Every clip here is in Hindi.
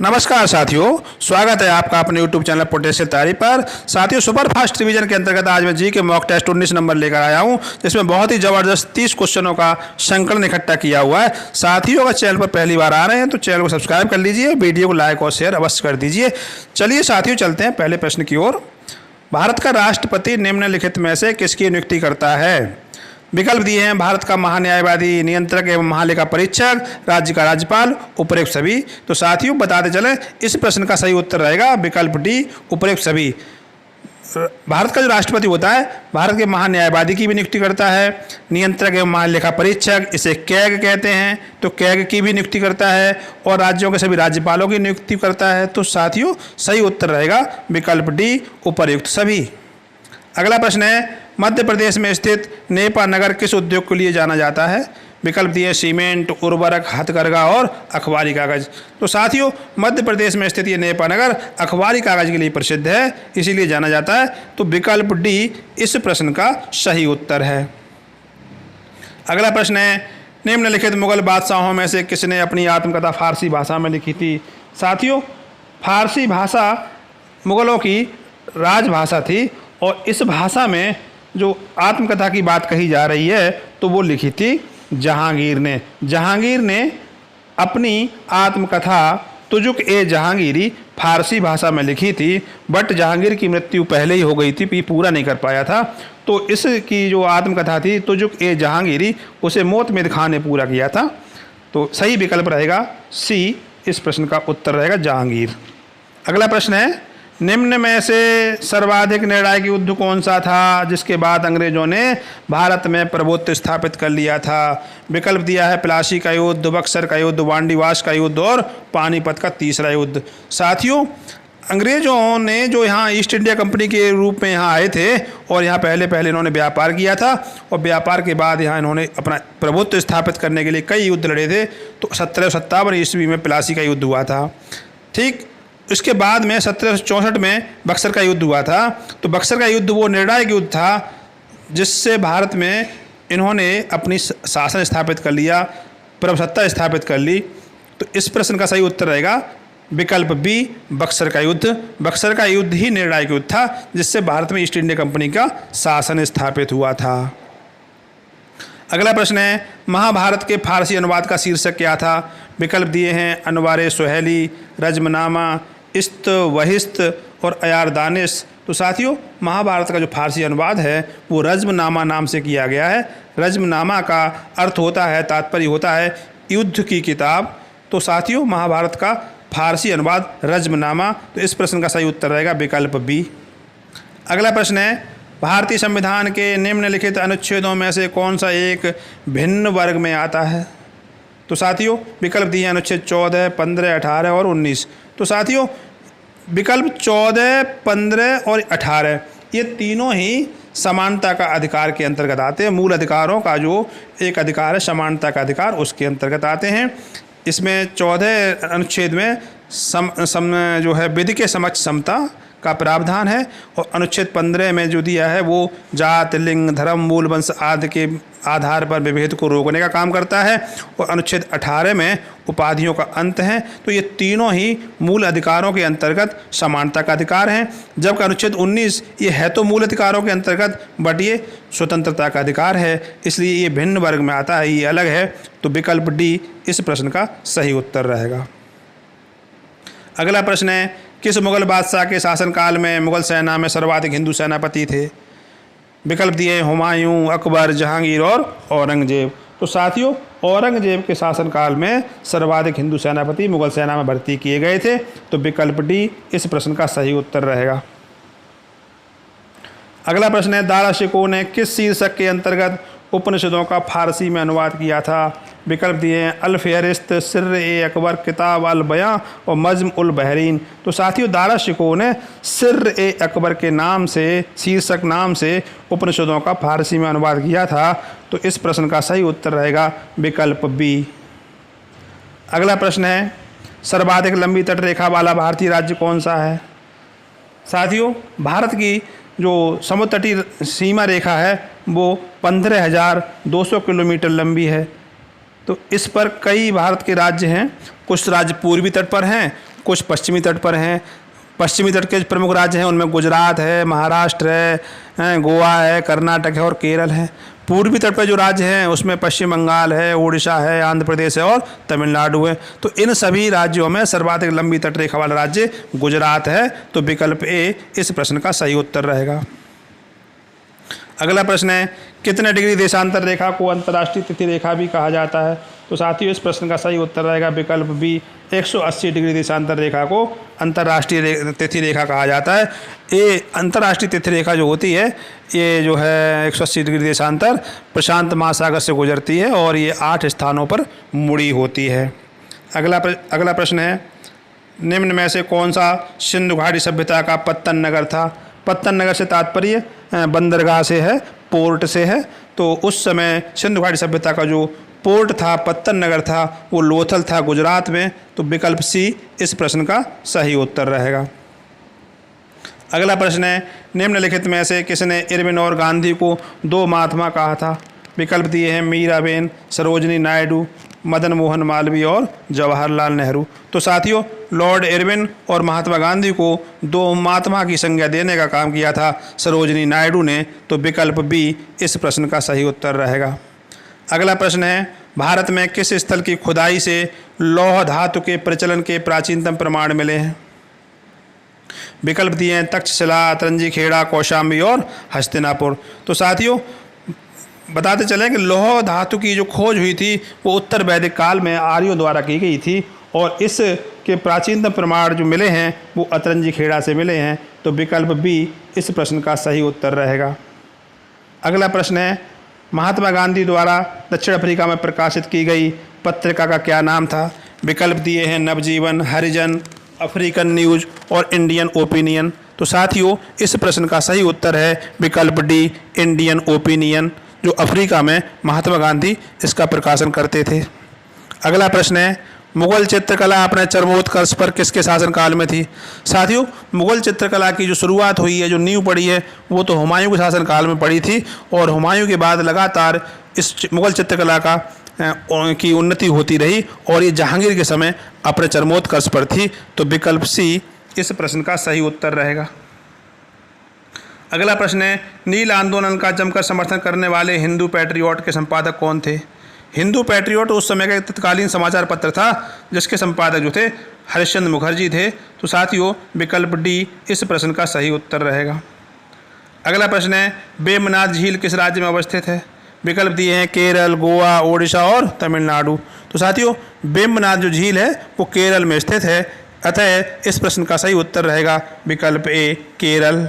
नमस्कार साथियों, स्वागत है आपका अपने YouTube चैनल पोटेंशियल तैयारी पर। साथियों, सुपर फास्ट रिवीजन के अंतर्गत आज मैं जी के मॉक टेस्ट 19 नंबर लेकर आया हूं, जिसमें बहुत ही ज़बरदस्त 30 क्वेश्चनों का संकलन इकट्ठा किया हुआ है। साथियों, अगर चैनल पर पहली बार आ रहे हैं तो चैनल को सब्सक्राइब कर लीजिए, वीडियो को लाइक और शेयर अवश्य कर दीजिए। चलिए साथियों, चलते हैं पहले प्रश्न की ओर। भारत का राष्ट्रपति निम्नलिखित में से किसकी नियुक्ति करता है? विकल्प दिए हैं भारत का महान्यायवादी, नियंत्रक एवं महालेखा परीक्षक, राज्य का राज्यपाल, उपयुक्त सभी। तो साथियों बताते चलें, इस प्रश्न का सही उत्तर रहेगा विकल्प डी, उपयुक्त सभी। भारत का जो राष्ट्रपति होता है, भारत के महान्यायवादी की भी नियुक्ति करता है, नियंत्रक एवं महालेखा परीक्षक, इसे कैग कहते हैं, तो कैग की भी नियुक्ति करता है, और राज्यों के सभी राज्यपालों की नियुक्ति करता है। तो साथियों सही उत्तर रहेगा विकल्प डी, उपयुक्त सभी। अगला प्रश्न है, मध्य प्रदेश में स्थित नेपा नगर किस उद्योग के लिए जाना जाता है? विकल्प दिए सीमेंट, उर्वरक, हथकरघा और अखबारी कागज। तो साथियों मध्य प्रदेश में स्थित ये नेपा नगर अखबारी कागज के लिए प्रसिद्ध है, इसीलिए जाना जाता है। तो विकल्प डी इस प्रश्न का सही उत्तर है। अगला प्रश्न है, निम्नलिखित मुगल बादशाहों में से किसने अपनी आत्मकथा फारसी भाषा में लिखी थी? साथियों फारसी भाषा मुगलों की राजभाषा थी, और इस भाषा में जो आत्मकथा की बात कही जा रही है तो वो लिखी थी जहांगीर ने। जहांगीर ने अपनी आत्मकथा तुजुक ए जहांगीरी फारसी भाषा में लिखी थी, बट जहांगीर की मृत्यु पहले ही हो गई थी, पूरा नहीं कर पाया था। तो इसकी जो आत्मकथा थी तुजुक ए जहांगीरी, उसे मोतमिद खां ने पूरा किया था। तो सही विकल्प रहेगा सी, इस प्रश्न का उत्तर रहेगा जहांगीर। अगला प्रश्न है, निम्न में से सर्वाधिक निर्णायक युद्ध कौन सा था जिसके बाद अंग्रेजों ने भारत में प्रभुत्व स्थापित कर लिया था? विकल्प दिया है प्लासी का युद्ध, बक्सर का युद्ध, वांडीवास का युद्ध और पानीपत का तीसरा युद्ध। साथियों अंग्रेजों ने जो यहाँ ईस्ट इंडिया कंपनी के रूप में यहाँ आए थे, और यहाँ पहले इन्होंने व्यापार किया था, और व्यापार के बाद यहाँ इन्होंने अपना प्रभुत्व स्थापित करने के लिए कई युद्ध लड़े थे। तो 1757 ईस्वी में प्लासी का युद्ध हुआ था। ठीक, इसके बाद में 1764 में बक्सर का युद्ध हुआ था। तो बक्सर का युद्ध वो निर्णायक युद्ध था जिससे भारत में इन्होंने अपनी शासन स्थापित कर लिया, प्रभुसत्ता स्थापित कर ली। तो इस प्रश्न का सही उत्तर रहेगा विकल्प बी, बक्सर का युद्ध। बक्सर का युद्ध ही निर्णायक युद्ध था जिससे भारत में ईस्ट इंडिया कंपनी का शासन स्थापित हुआ था। अगला प्रश्न है, महाभारत के फारसी अनुवाद का शीर्षक क्या था? विकल्प दिए हैं अनवारे सुहेली, रज्मनामा, इस्त वहिस्त और अयार दानिश। तो साथियों महाभारत का जो फारसी अनुवाद है वो रज्मनामा नाम से किया गया है। रज्मनामा का अर्थ होता है, तात्पर्य होता है युद्ध की किताब। तो साथियों महाभारत का फारसी अनुवाद रज्मनामा। तो इस प्रश्न का सही उत्तर रहेगा विकल्प बी। अगला प्रश्न है, भारतीय संविधान के निम्नलिखित अनुच्छेदों में से कौन सा एक भिन्न वर्ग में आता है? तो साथियों विकल्प दिए अनुच्छेद 14, 15, 18 और 19। तो साथियों विकल्प 14, 15 और 18 ये तीनों ही समानता का अधिकार के अंतर्गत आते हैं। मूल अधिकारों का जो एक अधिकार है समानता का अधिकार, उसके अंतर्गत आते हैं। इसमें 14 अनुच्छेद में जो है विधि के समक्ष समता का प्रावधान है, और अनुच्छेद 15 में जो दिया है वो जात, लिंग, धर्म, मूल वंश आदि के आधार पर विभेद को रोकने का काम करता है, और अनुच्छेद 18 में उपाधियों का अंत है। तो ये तीनों ही मूल अधिकारों के अंतर्गत समानता का अधिकार हैं, जबकि अनुच्छेद 19 ये है तो मूल अधिकारों के अंतर्गत बट ये स्वतंत्रता का अधिकार है, इसलिए ये भिन्न वर्ग में आता है, ये अलग है। तो विकल्प डी इस प्रश्न का सही उत्तर रहेगा। अगला प्रश्न है, किस मुगल बादशाह के शासनकाल में मुगल सेना में सर्वाधिक हिंदू सेनापति थे? विकल्प दिए हुमायूं, अकबर, जहांगीर और औरंगजेब। तो साथियों औरंगजेब के शासनकाल में सर्वाधिक हिंदू सेनापति मुगल सेना में भर्ती किए गए थे। तो विकल्प डी इस प्रश्न का सही उत्तर रहेगा। अगला प्रश्न है, दारा शिकोह ने किस शीर्षक के अंतर्गत उपनिषदों का फारसी में अनुवाद किया था? विकल्प दिए हैं अल फेहरिस्त, सिर्र ए अकबर, किताब अल बयां और मज्म उल बहरीन। तो साथियों दारा शिकोह ने सिर्र ए अकबर के नाम से, शीर्षक नाम से उपनिषदों का फारसी में अनुवाद किया था। तो इस प्रश्न का सही उत्तर रहेगा विकल्प बी। अगला प्रश्न है, सर्वाधिक लंबी तटरेखा वाला भारतीय राज्य कौन सा है? साथियों भारत की जो समुद्र तटीय सीमा रेखा है वो 15,200 किलोमीटर लंबी है। तो इस पर कई भारत के राज्य हैं, कुछ राज्य पूर्वी तट पर हैं, कुछ पश्चिमी तट पर हैं। पश्चिमी तट के प्रमुख राज्य हैं उनमें गुजरात है, महाराष्ट्र है, गोवा है, कर्नाटक है और केरल है। पूर्वी तट पर जो राज्य हैं उसमें पश्चिम बंगाल है, उड़ीसा है, आंध्र प्रदेश है और तमिलनाडु है। तो इन सभी राज्यों में सर्वाधिक लंबी तटरेखा वाला राज्य गुजरात है। तो विकल्प ए इस प्रश्न का सही उत्तर रहेगा। अगला प्रश्न है, कितने डिग्री देशांतर रेखा को अंतर्राष्ट्रीय तिथि रेखा भी कहा जाता है? तो साथियों इस प्रश्न का सही उत्तर रहेगा विकल्प बी, 180 डिग्री देशांतर रेखा को अंतर्राष्ट्रीय तिथि रेखा कहा जाता है। ये अंतर्राष्ट्रीय तिथि रेखा जो होती है ये जो है 180 डिग्री देशांतर प्रशांत महासागर से गुजरती है और ये 8 स्थानों पर मुड़ी होती है। अगला प्रश्न है, निम्न में से कौन सा सिंधु घाटी सभ्यता का पत्तन नगर था? पत्तन नगर से तात्पर्य बंदरगाह से है, पोर्ट से है। तो उस समय सिंधु घाटी सभ्यता का जो पोर्ट था, पत्तन नगर था, वो लोथल था गुजरात में। तो विकल्प सी इस प्रश्न का सही उत्तर रहेगा। अगला प्रश्न है, निम्नलिखित में से किसने इरविन और गांधी को दो महात्मा कहा था? विकल्प दिए हैं मीराबेन, सरोजनी नायडू, मदन मोहन मालवीय और जवाहरलाल नेहरू। तो साथियों लॉर्ड इरविन और महात्मा गांधी को दो महात्मा की संज्ञा देने का काम किया था सरोजनी नायडू ने। तो विकल्प बी इस प्रश्न का सही उत्तर रहेगा। अगला प्रश्न है, भारत में किस स्थल की खुदाई से लौह धातु के प्रचलन के प्राचीनतम प्रमाण मिले हैं? विकल्प दिए हैं तक्षशिला, अतरंजी खेड़ा, कौशाम्बी और हस्तिनापुर। तो साथियों बताते चलें कि लौह धातु की जो खोज हुई थी वो उत्तर वैदिक काल में आर्यों द्वारा की गई थी और इसके प्राचीनतम प्रमाण जो मिले हैं वो अतरंजी खेड़ा से मिले हैं। तो विकल्प बी इस प्रश्न का सही उत्तर रहेगा। अगला प्रश्न है, महात्मा गांधी द्वारा दक्षिण अफ्रीका में प्रकाशित की गई पत्रिका का क्या नाम था? विकल्प दिए हैं नवजीवन, हरिजन, अफ्रीकन न्यूज़ और इंडियन ओपिनियन। तो साथियों इस प्रश्न का सही उत्तर है विकल्प डी, इंडियन ओपिनियन, जो अफ्रीका में महात्मा गांधी इसका प्रकाशन करते थे। अगला प्रश्न है, मुगल चित्रकला अपने चरमोत्कर्ष पर किसके शासनकाल में थी? साथियों मुगल चित्रकला की जो शुरुआत हुई है, जो नींव पड़ी है, वो तो हुमायूं के शासनकाल में पड़ी थी और हुमायूं के बाद लगातार इस मुगल चित्रकला की उन्नति होती रही और ये जहांगीर के समय अपने चरमोत्कर्ष पर थी। तो विकल्प सी इस प्रश्न का सही उत्तर रहेगा। अगला प्रश्न है, नील आंदोलन का जमकर समर्थन करने वाले हिंदू पैट्रियट के संपादक कौन थे? हिंदू पैट्रियट उस समय का तत्कालीन समाचार पत्र था जिसके संपादक जो थे हरिश्चंद्र मुखर्जी थे। तो साथियों विकल्प डी इस प्रश्न का सही उत्तर रहेगा। अगला प्रश्न है, वेम्बनाथ झील किस राज्य में अवस्थित है? विकल्प दिए हैं केरल, गोवा, ओडिशा और तमिलनाडु। तो साथियों वेम्बनाथ जो झील है वो केरल में स्थित है, अतः इस प्रश्न का सही उत्तर रहेगा विकल्प ए, केरल।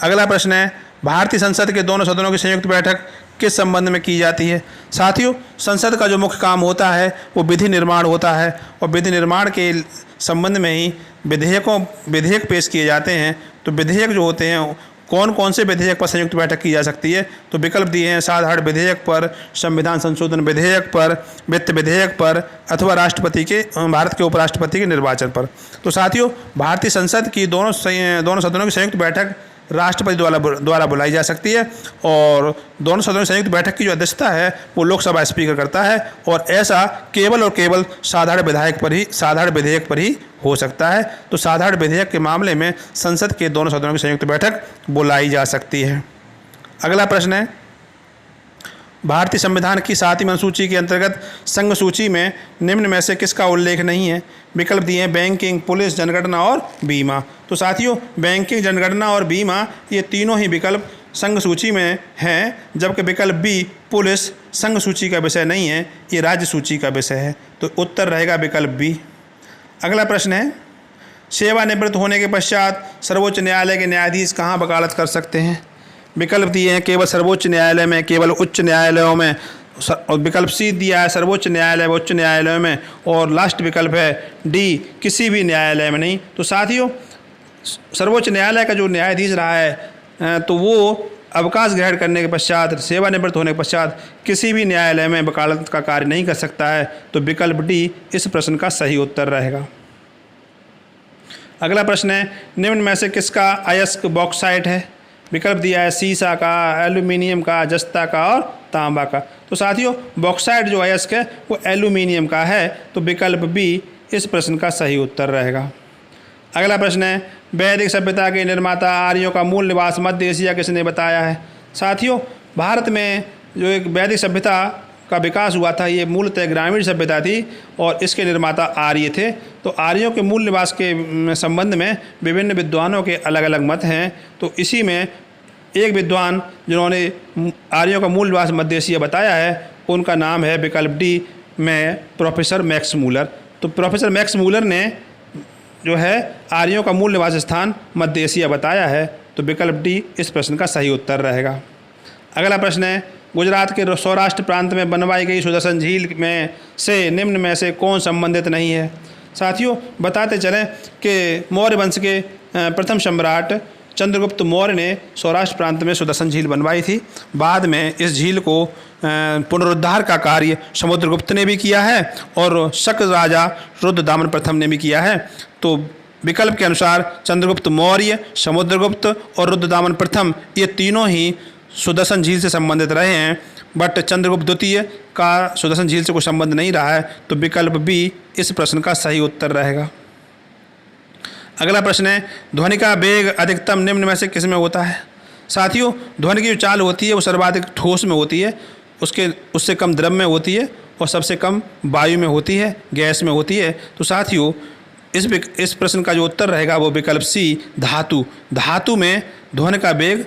अगला प्रश्न है, भारतीय संसद के दोनों सदनों की संयुक्त बैठक किस संबंध में की जाती है? साथियों संसद का जो मुख्य काम होता है वो विधि निर्माण होता है और विधि निर्माण के संबंध में ही विधेयक पेश किए जाते हैं। तो विधेयक जो होते हैं कौन कौन से विधेयक पर संयुक्त बैठक की जा सकती है? तो विकल्प दिए हैं साधारण विधेयक पर, संविधान संशोधन विधेयक पर, वित्त विधेयक पर अथवा भारत के उपराष्ट्रपति के निर्वाचन पर। तो साथियों भारतीय संसद की दोनों सदनों की संयुक्त बैठक राष्ट्रपति द्वारा बुलाई जा सकती है और दोनों सदनों की संयुक्त बैठक की जो अध्यक्षता है वो लोकसभा स्पीकर करता है और ऐसा केवल और केवल साधारण विधेयक पर ही हो सकता है। तो साधारण विधेयक के मामले में संसद के दोनों सदनों की संयुक्त बैठक बुलाई जा सकती है। अगला प्रश्न है, भारतीय संविधान की 7वीं अनुसूची के अंतर्गत संघ सूची में निम्न में से किसका उल्लेख नहीं है? विकल्प दिए हैं बैंकिंग, पुलिस, जनगणना और बीमा। तो साथियों बैंकिंग, जनगणना और बीमा ये तीनों ही विकल्प संघ सूची में हैं, जबकि विकल्प बी पुलिस संघ सूची का विषय नहीं है, ये राज्य सूची का विषय है। तो उत्तर रहेगा विकल्प बी। अगला प्रश्न है, सेवानिवृत्त होने के पश्चात सर्वोच्च न्यायालय के न्यायाधीश कहाँ वकालत कर सकते हैं? विकल्प दिए हैं केवल सर्वोच्च न्यायालय में, केवल उच्च न्यायालयों में, और विकल्प सी दिया है सर्वोच्च न्यायालय व उच्च न्यायालयों में, और लास्ट विकल्प है डी किसी भी न्यायालय में नहीं। तो साथियों सर्वोच्च न्यायालय का जो न्यायाधीश रहा है तो वो अवकाश ग्रहण करने के पश्चात, सेवानिवृत्त होने के पश्चात किसी भी न्यायालय में वकालत का कार्य नहीं कर सकता है। तो विकल्प डी इस प्रश्न का सही उत्तर रहेगा। अगला प्रश्न है, निम्न में से किसका अयस्क बॉक्साइट है? विकल्प दिया है सीसा का, एल्यूमिनियम का, जस्ता का और तांबा का। तो साथियों बॉक्साइट जो अयस्क है वो एल्यूमिनियम का है। तो विकल्प बी इस प्रश्न का सही उत्तर रहेगा। अगला प्रश्न है, वैदिक सभ्यता के निर्माता आर्यों का मूल निवास मध्य एशिया किसने बताया है? साथियों, भारत में जो एक वैदिक सभ्यता का विकास हुआ था, ये मूलतः ग्रामीण सभ्यता थी और इसके निर्माता आर्य थे। तो आर्यों के मूल निवास के संबंध में विभिन्न विद्वानों के अलग अलग मत हैं। तो इसी में एक विद्वान जिन्होंने आर्यों का मूल निवास मध्य एशिया बताया है, उनका नाम है विकल्प डी में प्रोफेसर मैक्स मूलर। तो प्रोफेसर मैक्स मूलर ने जो है आर्यों का मूल निवास स्थान मध्य एशिया बताया है। तो विकल्प डी इस प्रश्न का सही उत्तर रहेगा। अगला प्रश्न है, गुजरात के सौराष्ट्र प्रांत में बनवाई गई सुदर्शन झील में से निम्न में से कौन संबंधित नहीं है? साथियों, बताते चलें कि मौर्य वंश के प्रथम सम्राट चंद्रगुप्त मौर्य ने सौराष्ट्र प्रांत में सुदर्शन झील बनवाई थी। बाद में इस झील को पुनरुद्धार का कार्य समुद्रगुप्त ने भी किया है और शक राजा रुद्रदामन प्रथम ने भी किया है। तो विकल्प के अनुसार चंद्रगुप्त मौर्य, समुद्रगुप्त और रुद्रदामन प्रथम ये तीनों ही सुदर्शन झील से संबंधित रहे हैं, बट चंद्रगुप्त द्वितीय का सुदर्शन झील से कोई संबंध नहीं रहा है। तो विकल्प बी इस प्रश्न का सही उत्तर रहेगा। अगला प्रश्न है, ध्वनि का वेग अधिकतम निम्न में से किस में होता है? साथियों, ध्वनि की जो चाल होती है वो सर्वाधिक ठोस में होती है, उससे कम द्रव में होती है और सबसे कम वायु में होती है, गैस में होती है। तो साथियों, इस प्रश्न का जो उत्तर रहेगा वो विकल्प सी धातु में ध्वनि का वेग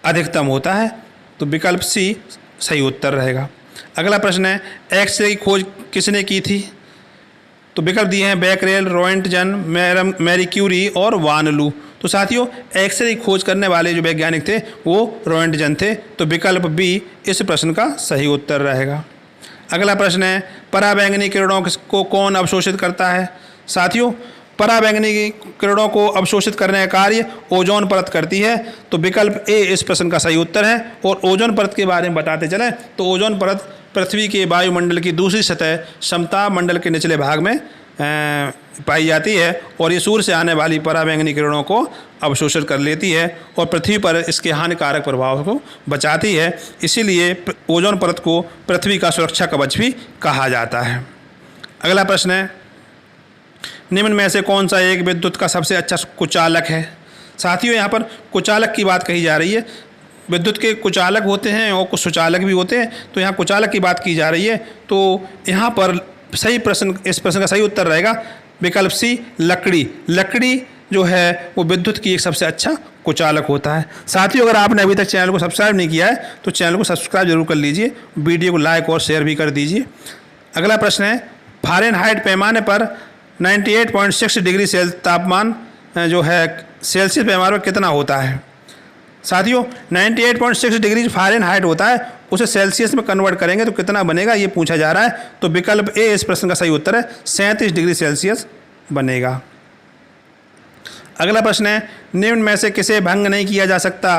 अधिकतम होता है। तो विकल्प सी सही उत्तर रहेगा। अगला प्रश्न है, एक्सरे की खोज किसने की थी? तो विकल्प दिए हैं बैकरेल, रोएंटजन, मैरी क्यूरी और वान लू। तो साथियों, एक्सरे की खोज करने वाले जो वैज्ञानिक थे वो रोएंटजन थे। तो विकल्प बी इस प्रश्न का सही उत्तर रहेगा। अगला प्रश्न है, पराबैंगनी किरणों को कौन अवशोषित करता है? साथियों, पराबैंगनी किरणों को अवशोषित करने का कार्य ओजोन परत करती है। तो विकल्प ए इस प्रश्न का सही उत्तर है। और ओजोन परत के बारे में बताते चलें तो ओजोन परत पृथ्वी के वायुमंडल की दूसरी सतह समताप मंडल के निचले भाग में पाई जाती है और ये सूर्य से आने वाली पराबैंगनी किरणों को अवशोषित कर लेती है और पृथ्वी पर इसके हानिकारक प्रभाव को बचाती है। इसीलिए ओजोन परत को पृथ्वी का सुरक्षा कवच भी कहा जाता है। अगला प्रश्न है, निम्न में से कौन सा एक विद्युत का सबसे अच्छा कुचालक है? साथियों, यहाँ पर कुचालक की बात कही जा रही है। विद्युत के कुचालक होते हैं और कुछ सुचालक भी होते हैं। तो यहाँ कुचालक की बात की जा रही है। तो यहाँ पर इस प्रश्न का सही उत्तर रहेगा विकल्प सी लकड़ी जो है वो विद्युत की एक सबसे अच्छा कुचालक होता है। साथियों, अगर आपने अभी तक चैनल को सब्सक्राइब नहीं किया है तो चैनल को सब्सक्राइब जरूर कर लीजिए, वीडियो को लाइक और शेयर भी कर दीजिए। अगला प्रश्न है, फ़ारेनहाइट पैमाने पर 98.6 डिग्री तापमान जो है सेल्सियस पैमाने पर कितना होता है? साथियों, 98.6 डिग्री फ़ारेनहाइट होता है, उसे सेल्सियस में कन्वर्ट करेंगे तो कितना बनेगा ये पूछा जा रहा है। तो विकल्प ए इस प्रश्न का सही उत्तर है, 37 डिग्री सेल्सियस बनेगा। अगला प्रश्न है, निम्न में से किसे भंग नहीं किया जा सकता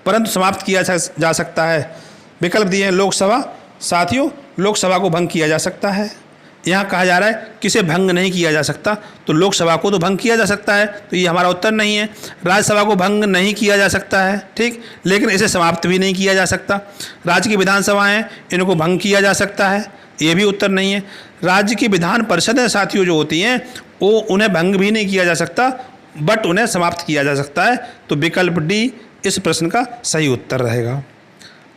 परंतु समाप्त किया जा सकता है? विकल्प दिए हैं लोकसभा। साथियों, लोकसभा को भंग किया जा सकता है। यहाँ कहा जा रहा है किसे भंग नहीं किया जा सकता, तो लोकसभा को तो भंग किया जा सकता है, तो ये हमारा उत्तर नहीं है। राज्यसभा को भंग नहीं किया जा सकता है, ठीक, लेकिन इसे समाप्त भी नहीं किया जा सकता। राज्य की विधानसभाएं इनको भंग किया जा सकता है, ये भी उत्तर नहीं है। राज्य की विधान परिषदें साथियों जो होती हैं वो उन्हें भंग भी नहीं किया जा सकता, बट उन्हें समाप्त किया जा सकता है। तो विकल्प डी इस प्रश्न का सही उत्तर रहेगा।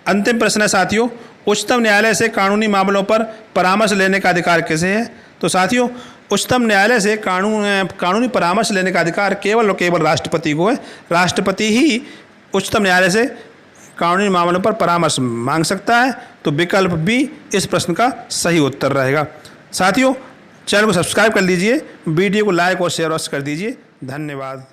अंतिम प्रश्न है साथियों, उच्चतम न्यायालय से कानूनी मामलों पर परामर्श लेने का अधिकार किसे है? तो साथियों, उच्चतम न्यायालय से कानूनी परामर्श लेने का अधिकार केवल और केवल राष्ट्रपति को है। राष्ट्रपति ही उच्चतम न्यायालय से कानूनी मामलों पर परामर्श मांग सकता है। तो विकल्प बी इस प्रश्न का सही उत्तर रहेगा। साथियों, चैनल को सब्सक्राइब कर लीजिए, वीडियो को लाइक और शेयर कर दीजिए। धन्यवाद।